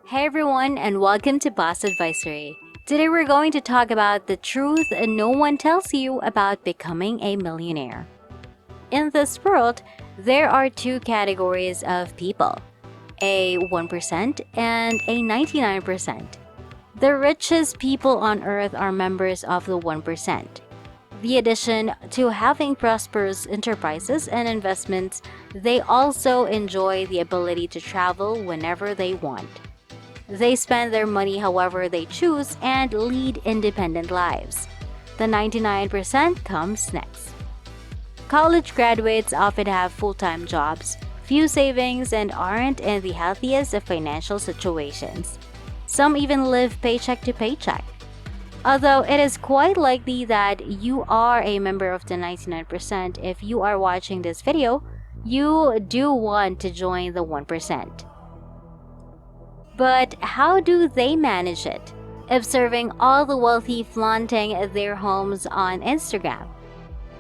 Hey everyone, and welcome to Boss Advisory. Today we're going to talk about the truth no one tells you about becoming a millionaire. In this world, there are two categories of people, a 1% and a 99%. The richest people on earth are members of the 1%. The addition to having prosperous enterprises and investments, they also enjoy the ability to travel whenever they want. They spend their money however they choose and lead independent lives. The 99% comes next. College graduates often have full-time jobs, few savings, and aren't in the healthiest of financial situations. Some even live paycheck to paycheck. Although it is quite likely that you are a member of the 99%, if you are watching this video, you do want to join the 1%. But how do they manage it? Observing all the wealthy flaunting their homes on Instagram.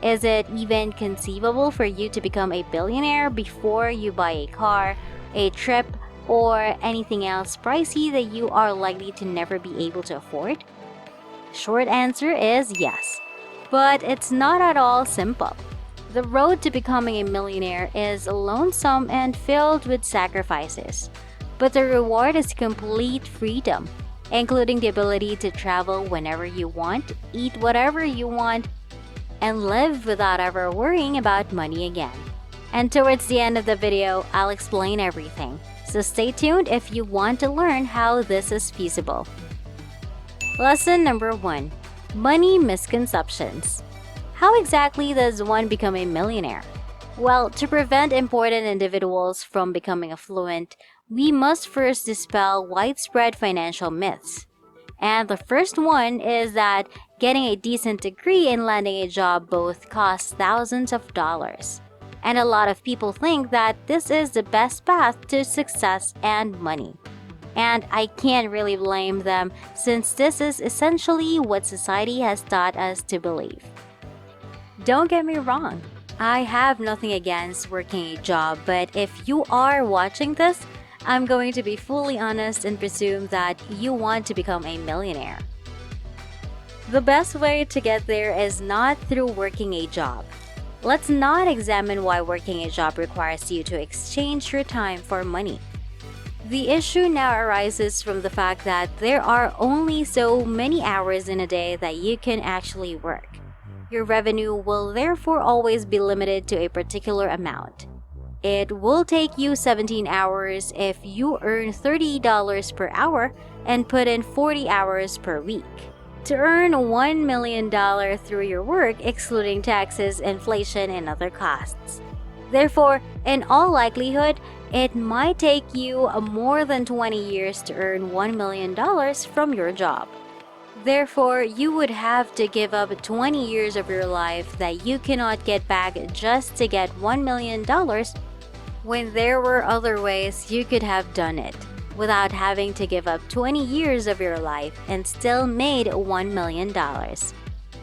Is it even conceivable for you to become a billionaire before you buy a car, a trip, or anything else pricey that you are likely to never be able to afford? Short answer is yes. But it's not at all simple. The road to becoming a millionaire is lonesome and filled with sacrifices. But the reward is complete freedom, including the ability to travel whenever you want, eat whatever you want, and live without ever worrying about money again. And towards the end of the video, I'll explain everything. So stay tuned if you want to learn how this is feasible. Lesson number 1. Money misconceptions. How exactly does one become a millionaire? Well, to prevent important individuals from becoming affluent, we must first dispel widespread financial myths. And the first one is that getting a decent degree and landing a job both costs thousands of dollars. And a lot of people think that this is the best path to success and money. And I can't really blame them, since this is essentially what society has taught us to believe. Don't get me wrong, I have nothing against working a job, but if you are watching this, I'm going to be fully honest and presume that you want to become a millionaire. The best way to get there is not through working a job. Let's not examine why working a job requires you to exchange your time for money. The issue now arises from the fact that there are only so many hours in a day that you can actually work. Your revenue will therefore always be limited to a particular amount. It will take you 17 hours if you earn $30 per hour and put in 40 hours per week to earn $1 million through your work, excluding taxes, inflation, and other costs. Therefore, in all likelihood, it might take you more than 20 years to earn $1 million from your job. Therefore, you would have to give up 20 years of your life that you cannot get back just to get $1 million when there were other ways you could have done it without having to give up 20 years of your life and still made $1 million.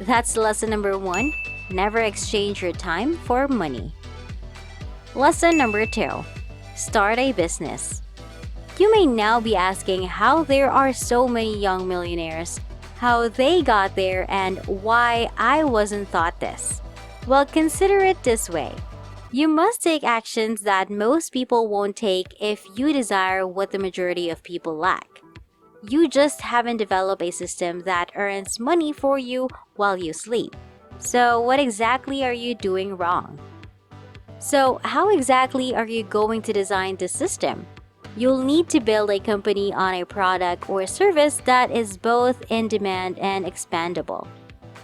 That's lesson number 1. Never exchange your time for money. Lesson number 2. Start a business. You may now be asking how there are so many young millionaires, how they got there, and why I wasn't taught this. Well, consider it this way. You must take actions that most people won't take if you desire what the majority of people lack. You just haven't developed a system that earns money for you while you sleep. So what exactly are you doing wrong? So how exactly are you going to design this system? You'll need to build a company on a product or service that is both in demand and expandable.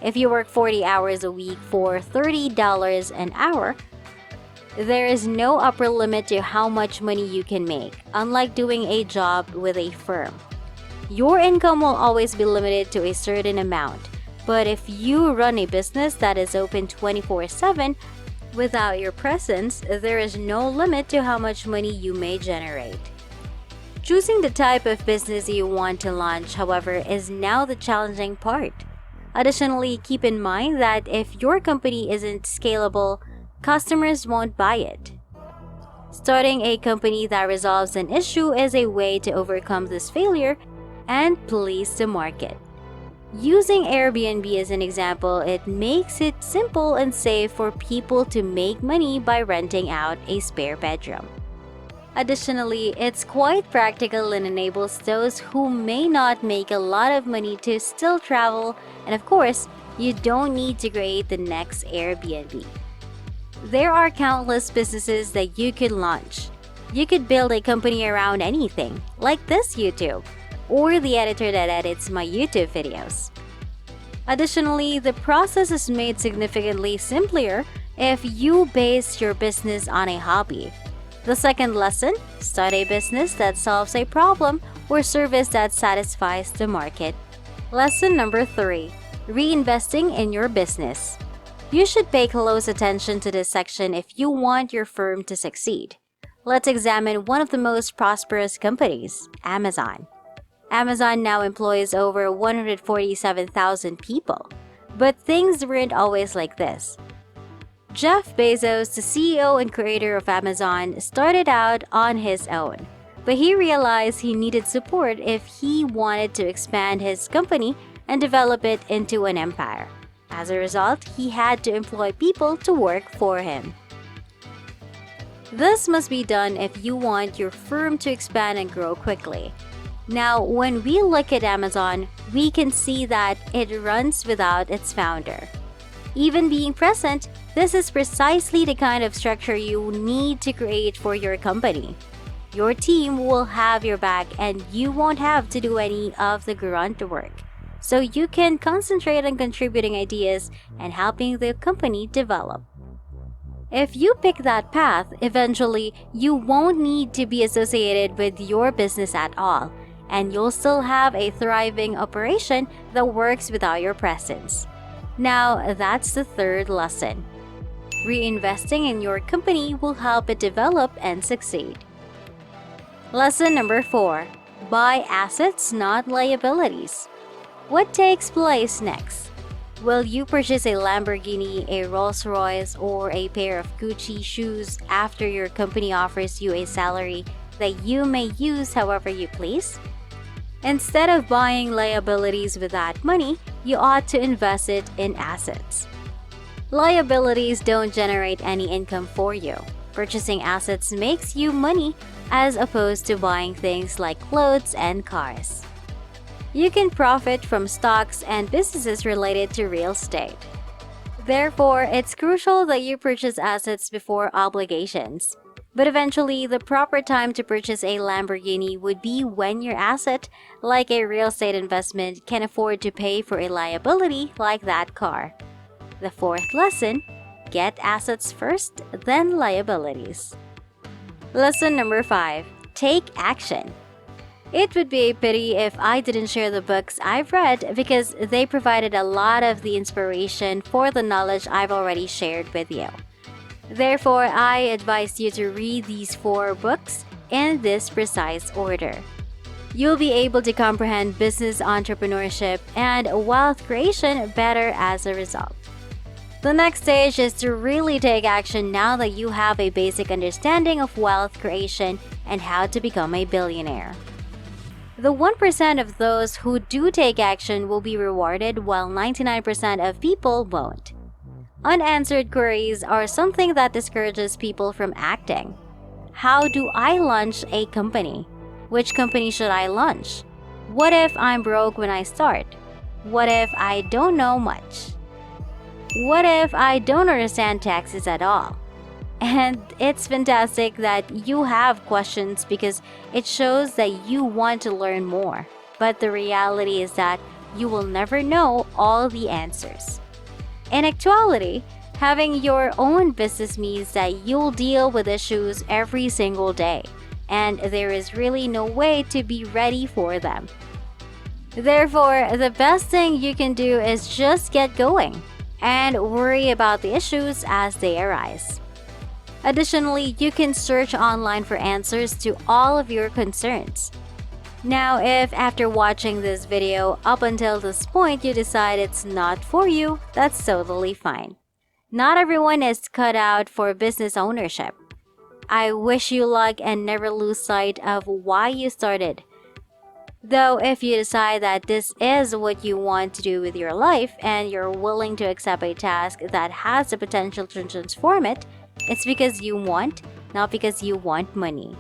If you work 40 hours a week for $30 an hour, there is no upper limit to how much money you can make, unlike doing a job with a firm. Your income will always be limited to a certain amount, but if you run a business that is open 24/7, without your presence, there is no limit to how much money you may generate. Choosing the type of business you want to launch, however, is now the challenging part. Additionally, keep in mind that if your company isn't scalable, customers won't buy it. Starting a company that resolves an issue is a way to overcome this failure and please the market. Using Airbnb as an example, it makes it simple and safe for people to make money by renting out a spare bedroom. Additionally, it's quite practical and enables those who may not make a lot of money to still travel, and of course, you don't need to create the next Airbnb. There are countless businesses that you could launch. You could build a company around anything, like this YouTube, or the editor that edits my YouTube videos. Additionally, the process is made significantly simpler if you base your business on a hobby. The second lesson, start a business that solves a problem or service that satisfies the market. Lesson number 3, reinvesting in your business. You should pay close attention to this section if you want your firm to succeed. Let's examine one of the most prosperous companies, Amazon. Amazon now employs over 147,000 people. But things weren't always like this. Jeff Bezos, the CEO and creator of Amazon, started out on his own. But he realized he needed support if he wanted to expand his company and develop it into an empire. As a result, he had to employ people to work for him. This must be done if you want your firm to expand and grow quickly. Now, when we look at Amazon, we can see that it runs without its founder. Even being present, this is precisely the kind of structure you need to create for your company. Your team will have your back and you won't have to do any of the grunt work. So you can concentrate on contributing ideas and helping the company develop. If you pick that path, eventually you won't need to be associated with your business at all, and you'll still have a thriving operation that works without your presence. Now, that's the third lesson. Reinvesting in your company will help it develop and succeed. Lesson number 4. Buy assets, not liabilities. What takes place next? Will you purchase a Lamborghini, a Rolls-Royce, or a pair of Gucci shoes after your company offers you a salary that you may use however you please? Instead of buying liabilities with that money, you ought to invest it in assets. Liabilities don't generate any income for you. Purchasing assets makes you money as opposed to buying things like clothes and cars. You can profit from stocks and businesses related to real estate. Therefore, it's crucial that you purchase assets before obligations. But eventually, the proper time to purchase a Lamborghini would be when your asset, like a real estate investment, can afford to pay for a liability like that car. The fourth lesson, get assets first, then liabilities. Lesson number 5, take action. It would be a pity if I didn't share the books I've read because they provided a lot of the inspiration for the knowledge I've already shared with you. Therefore, I advise you to read these 4 books in this precise order. You'll be able to comprehend business entrepreneurship and wealth creation better as a result. The next stage is to really take action now that you have a basic understanding of wealth creation and how to become a billionaire. The 1% of those who do take action will be rewarded while 99% of people won't. Unanswered queries are something that discourages people from acting. How do I launch a company? Which company should I launch? What if I'm broke when I start? What if I don't know much? What if I don't understand taxes at all? And it's fantastic that you have questions because it shows that you want to learn more. But the reality is that you will never know all the answers. In actuality, having your own business means that you'll deal with issues every single day, and there is really no way to be ready for them. Therefore, the best thing you can do is just get going and worry about the issues as they arise. Additionally, you can search online for answers to all of your concerns. Now, if after watching this video up until this point you decide it's not for you, that's totally fine. Not everyone is cut out for business ownership. I wish you luck and never lose sight of why you started. Though, if you decide that this is what you want to do with your life and you're willing to accept a task that has the potential to transform it, it's because you want, not because you want money.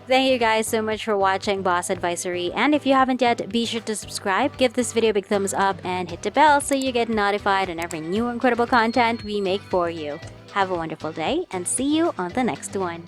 Thank you guys so much for watching Boss Advisory, and if you haven't yet, be sure to subscribe, give this video a big thumbs up, and hit the bell so you get notified on every new incredible content we make for you. Have a wonderful day, and see you on the next one.